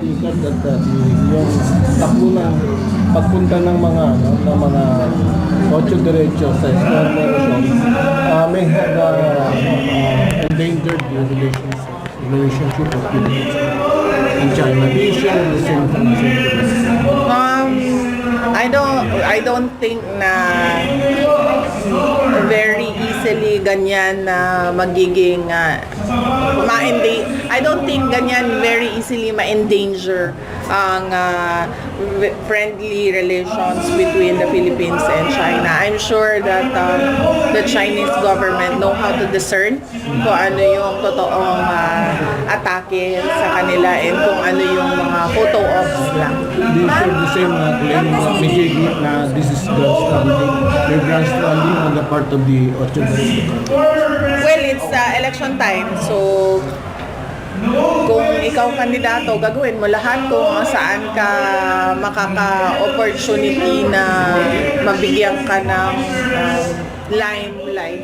ikat at yung takbo ng pagpunta ng mga Ocho Diretso sa Square Morosion may have endangered the relationship of Philippines and China. Do you share the same concerns? I don't think na very easily ganyan na magiging I don't think ganyan very easily ma-endanger ang friendly relations between the Philippines and China. I'm sure that the Chinese government know how to discern kung ano yung totoong atake sa kanila and kung ano yung mga photo ops lang. Do you share the same claim ni JB na this is grandstanding? May grandstanding on the part of the Ocho Diretso? Well, it's election time, so kung ikaw kandidato, gagawin mo lahat kung saan ka makaka-opportunity na mabigyan ka ng limelight